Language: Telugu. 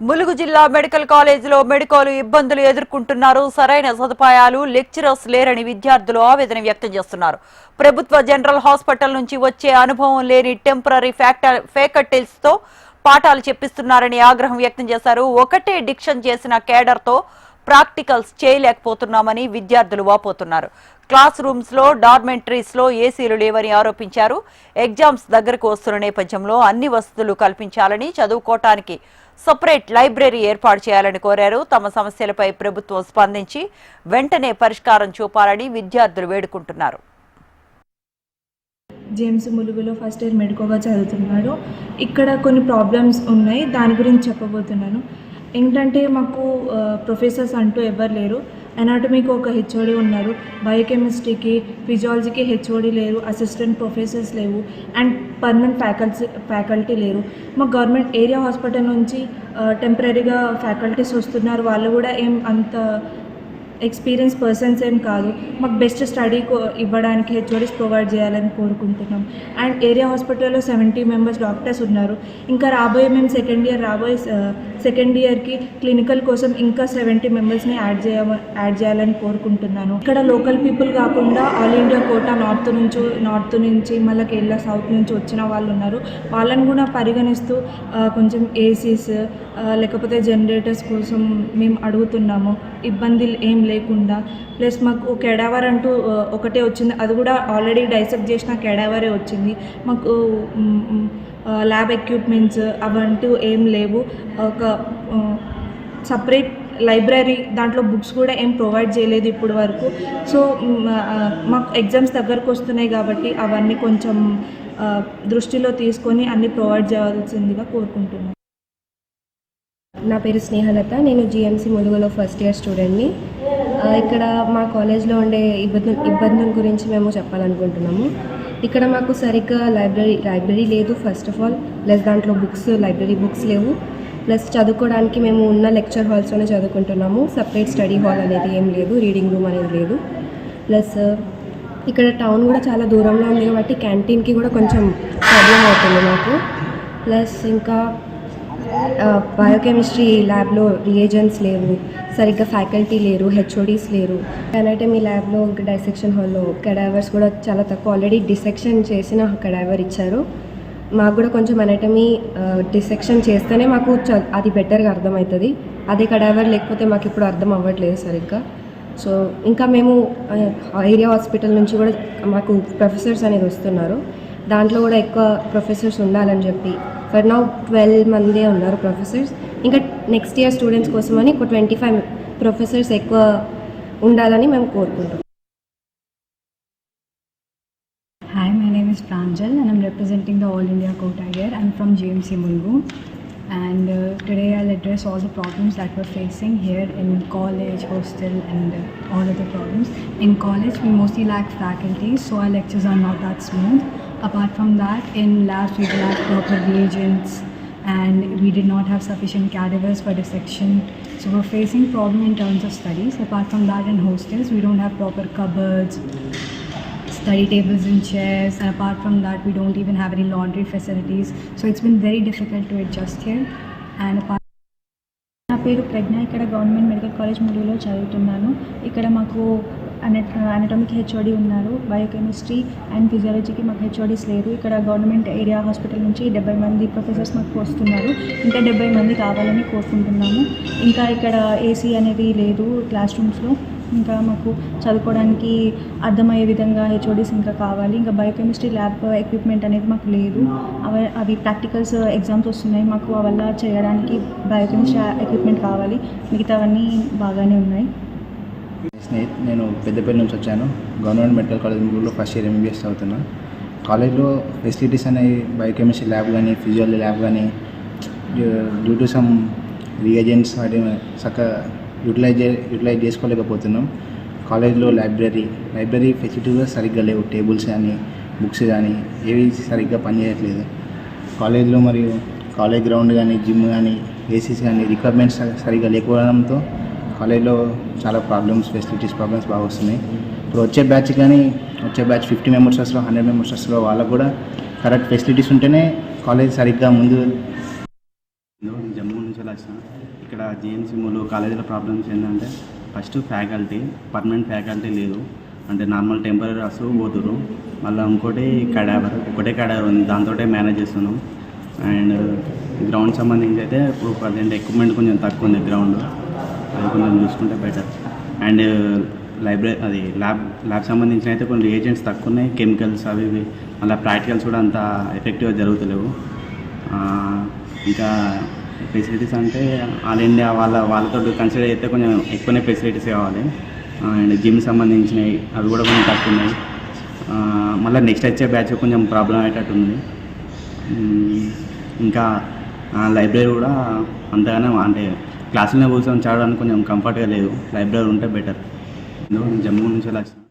ములుగు జిల్లా మెడికల్ కాలేజీలో మెడికల్ ఇబ్బందులు ఎదుర్కొంటున్నారు. సరైన సదుపాయాలు, లెక్చరర్స్ లేరని విద్యార్థులు ఆవేదన వ్యక్తం చేస్తున్నారు. ప్రభుత్వ జనరల్ హాస్పిటల్ నుంచి వచ్చే అనుభవం లేని టెంపరరీ ఫ్యాకల్టీస్ తో పాఠాలు చెప్పిస్తున్నారని ఆగ్రహం వ్యక్తం చేశారు. ఒకటే డిక్షన్ చేసిన కేడర్తో ప్రాక్టికల్స్ చేయలేకపోతున్నామని విద్యార్థులు వాపోతున్నారు. క్లాస్ రూమ్స్ లో, డార్మెంటరీస్ లో ఏసీలు లేవని ఆరోపించారు. ఎగ్జామ్స్ దగ్గరకు వస్తున్న నేపథ్యంలో అన్ని వసతులు కల్పించాలని, చదువుకోవటానికి సపరేట్ లైబ్రరీ ఏర్పాటు చేయాలని కోరారు. తమ సమస్యలపై ప్రభుత్వం స్పందించి వెంటనే పరిష్కారం చూపాలని విద్యార్థులు వేడుకుంటున్నారు. జేమ్స్ ములుగులో ఫస్ట్ ఇయర్ మెడికోగా చదువుతున్నాడు. ఇక్కడ కొన్ని ప్రాబ్లమ్స్ ఉన్నాయి, దాని గురించి చెప్పబోతున్నాను. ఏంటంటే మాకు ప్రొఫెసర్స్ అంటూ ఎవరు లేరు. ఎనాటమీకి ఒక హెచ్ఓడి ఉన్నారు, బయోకెమిస్ట్రీకి, ఫిజియాలజీకి హెచ్ఓడి లేరు, అసిస్టెంట్ ప్రొఫెసర్స్ లేవు, అండ్ పర్మనెంట్ ఫ్యాకల్టీ లేరు. మాకు గవర్నమెంట్ ఏరియా హాస్పిటల్ నుంచి టెంపరీగా ఫ్యాకల్టీస్ వస్తున్నారు. వాళ్ళు కూడా ఏం అంత ఎక్స్పీరియన్స్ పర్సన్స్ ఏం కాదు. మాకు బెస్ట్ స్టడీ ఇవ్వడానికి హెచ్ఓడీస్ ప్రొవైడ్ చేయాలని కోరుకుంటున్నాం. అండ్ ఏరియా హాస్పిటల్లో 70 మెంబర్స్ డాక్టర్స్ ఉన్నారు. ఇంకా మేము సెకండ్ ఇయర్కి క్లినికల్ కోసం ఇంకా 70 మెంబర్స్ని యాడ్ చేయాలని కోరుకుంటున్నాను. ఇక్కడ లోకల్ పీపుల్ కాకుండా ఆల్ ఇండియా కోటా నార్త్ నుంచి మళ్ళీ కేరళ సౌత్ నుంచి వచ్చిన వాళ్ళు ఉన్నారు. వాళ్ళని కూడా పరిగణిస్తూ కొంచెం ఏసీస్ లేకపోతే జనరేటర్స్ కోసం మేము అడుగుతున్నాము, ఇబ్బందులు ఏం లేకుండా. ప్లస్ మాకు కెడావర్ అంటూ ఒకటే వచ్చింది, అది కూడా ఆల్రెడీ డైసెక్ట్ చేసిన కెడావరే వచ్చింది. మాకు ల్యాబ్ ఎక్విప్మెంట్స్ అవంటూ ఏం లేవు. ఒక సపరేట్ లైబ్రరీ, దాంట్లో బుక్స్ కూడా ఏం ప్రొవైడ్ చేయలేదు ఇప్పటి వరకు. సో మాకు ఎగ్జామ్స్ దగ్గరకు వస్తున్నాయి కాబట్టి అవన్నీ కొంచెం దృష్టిలో తీసుకొని అన్నీ ప్రొవైడ్ చేయాల్సిందిగా కోరుకుంటున్నాను. నా పేరు స్నేహలత, నేను జిఎంసి ములుగులో ఫస్ట్ ఇయర్ స్టూడెంట్ని. ఇక్కడ మా కాలేజ్లో ఉండే ఇబ్బందుల గురించి మేము చెప్పాలనుకుంటున్నాము. ఇక్కడ మాకు సరిగ్గా లైబ్రరీ లేదు ఫస్ట్ ఆఫ్ ఆల్, ప్లస్ దాంట్లో లైబ్రరీ బుక్స్ లేవు. ప్లస్ చదువుకోవడానికి మేము ఉన్న లెక్చర్ హాల్స్లోనే చదువుకుంటున్నాము. సపరేట్ స్టడీ హాల్ అనేది ఏం లేదు, రీడింగ్ రూమ్ అనేది లేదు. ప్లస్ ఇక్కడ టౌన్ కూడా చాలా దూరంలో ఉంది కాబట్టి క్యాంటీన్కి కూడా కొంచెం ప్రాబ్లం అవుతుంది మాకు. ప్లస్ ఇంకా బయోకెమిస్ట్రీ ల్యాబ్లో రియేజెంట్స్ లేవు, సరిగ్గా ఫ్యాకల్టీ లేరు, హెచ్ఓడీస్ లేరు. ఎనాటమీ ల్యాబ్లో ఇంకా డైసెక్షన్ హాల్లో కెడావర్స్ కూడా చాలా తక్కువ. ఆల్రెడీ డిసెక్షన్ చేసిన కెడావర్ ఇచ్చారు. మాకు కూడా కొంచెం ఎనాటమీ డిసెక్షన్ చేస్తేనే మాకు అది బెటర్గా అర్థమవుతుంది. అదే కెడావర్ లేకపోతే మాకు ఇప్పుడు అర్థం అవ్వట్లేదు సరిగ్గా. సో ఇంకా మేము ఏరియా హాస్పిటల్ నుంచి కూడా మాకు ప్రొఫెసర్స్ అనేది వస్తున్నారు. దాంట్లో కూడా ఎక్కువ ప్రొఫెసర్స్ ఉండాలని చెప్పి ఫర్ నౌ 12 మందే ఉన్నారు ప్రొఫెసర్స్. ఇంకా నెక్స్ట్ ఇయర్ స్టూడెంట్స్ కోసమని ఒక 25 ప్రొఫెసర్స్ ఎక్కువ ఉండాలని మేము కోరుకుంటాం. Hi, my name is Pranjal and I'm representing the All India Quota here. I'm from GMC Mulgu and today I'll address all the problems that we're facing here in college, hostel and all other problems. In college we mostly lack faculties, so our lectures are not that smooth. Apart from that, in labs we lack proper reagents and we did not have sufficient cadavers for dissection. So we're facing problem in terms of studies. Apart from that, in hostels we don't have proper cupboards, study tables and chairs, and apart from that we don't even have any laundry facilities. So it's been very difficult to adjust here. And నా పేరు ప్రజ్ఞ, ఇక్కడ గవర్నమెంట్ మెడికల్ కాలేజ్ ములుగులో చదువుతున్నాను. ఇక్కడ మాకు అనటమిక్ హెచ్ఓడి ఉన్నారు, బయోకెమిస్ట్రీ అండ్ ఫిజియాలజీకి మాకు హెచ్ఓడీస్ లేరు. ఇక్కడ గవర్నమెంట్ ఏరియా హాస్పిటల్ నుంచి 70 మంది ప్రొఫెసర్స్ మాకు వస్తున్నారు. ఇంకా 70 మంది కావాలని కోరుకుంటున్నాము. ఇంకా ఇక్కడ ఏసీ అనేది లేదు క్లాస్ రూమ్స్లో. ఇంకా మాకు చదువుకోవడానికి అర్థమయ్యే విధంగా హెచ్ఓడీస్ ఇంకా కావాలి. ఇంకా బయోకెమిస్ట్రీ ల్యాబ్ ఎక్విప్మెంట్ అనేది మాకు లేదు. అవి ప్రాక్టికల్స్ ఎగ్జామ్స్ వస్తున్నాయి, మాకు అవల్ల చేయడానికి బయోకెమిస్ట్రీ ఎక్విప్మెంట్ కావాలి. మిగతావన్నీ బాగానే ఉన్నాయి. నేను పెద్దపల్లి నుంచి వచ్చాను. గవర్నమెంట్ మెడికల్ కాలేజ్ ములుగులో ఫస్ట్ ఇయర్ ఎంబీబీఎస్ చదువుతున్నాను. కాలేజ్లో ఫెసిలిటీస్ అనేవి బయోకెమిస్ట్రీ ల్యాబ్ కానీ, ఫిజియాలజీ ల్యాబ్ కానీ డ్యూ టు సమ్ రియేజెంట్స్ వాటి చక్కగా యూటిలైజ్ చేసుకోలేకపోతున్నాం. కాలేజ్లో లైబ్రరీ ఫెసిలిటీస్ కూడా సరిగ్గా లేవు. టేబుల్స్ కానీ, బుక్స్ కానీ ఏవి సరిగ్గా పనిచేయట్లేదు. కాలేజ్లో మరియు కాలేజ్ గ్రౌండ్ కానీ, జిమ్ కానీ, ఏసీస్ కానీ, రిక్వైర్మెంట్స్ సరిగ్గా లేకపోవడంతో కాలేజ్లో చాలా ఫెసిలిటీస్ ప్రాబ్లమ్స్ బాగా వస్తున్నాయి. ఇప్పుడు వచ్చే బ్యాచ్ 50 మెంబర్స్ వస్తారు, 100 మెంబర్స్ వస్తారు. వాళ్ళకు కూడా కరెక్ట్ ఫెసిలిటీస్ ఉంటేనే కాలేజ్ సరిగ్గా ముందు. జమ్మూ నుంచి వచ్చిన జేఎంసీ మూలు కాలేజీలో ప్రాబ్లమ్స్ ఏంటంటే ఫస్ట్ ఫ్యాకల్టీ, పర్మనెంట్ ఫ్యాకల్టీ లేదు. అంటే నార్మల్ టెంపరీ వస్తూ పోతురు. మళ్ళీ ఇంకోటి ఒకటే క్యాడర్ ఉంది, దాంతో మేనేజ్ చేస్తున్నాం. అండ్ గ్రౌండ్ సంబంధించి అయితే ఇప్పుడు ప్రజెంట్ ఎక్విప్మెంట్ కొంచెం తక్కువ ఉంది గ్రౌండ్, అది కొంచెం చూసుకుంటే బెటర్. అండ్ ల్యాబ్ సంబంధించిన అయితే కొన్ని రియేజెంట్స్ తక్కువ ఉన్నాయి, కెమికల్స్ అవి ఇవి. మళ్ళీ ప్రాక్టికల్స్ కూడా అంత ఎఫెక్టివ్గా జరుగుతలేవు. ఇంకా ఫెసిలిటీస్ అంటే ఆల్ ఇండియా వాళ్ళతో కన్సిడర్ అయితే కొంచెం ఎక్కువనే ఫెసిలిటీస్ కావాలి. అండ్ జిమ్ సంబంధించినవి అవి కూడా కొంచెం తక్కువ ఉన్నాయి. మళ్ళీ నెక్స్ట్ వచ్చే బ్యాచ్ కొంచెం ప్రాబ్లం అయ్యేటట్టు ఉంది. ఇంకా లైబ్రరీ కూడా అంతగానే అంటే క్లాసులోనే కూర్చొని చదవడానికి కొంచెం కంఫర్ట్గా లేదు. లైబ్రరీ ఉంటే బెటర్. జమ్మూ నుంచి వచ్చాను.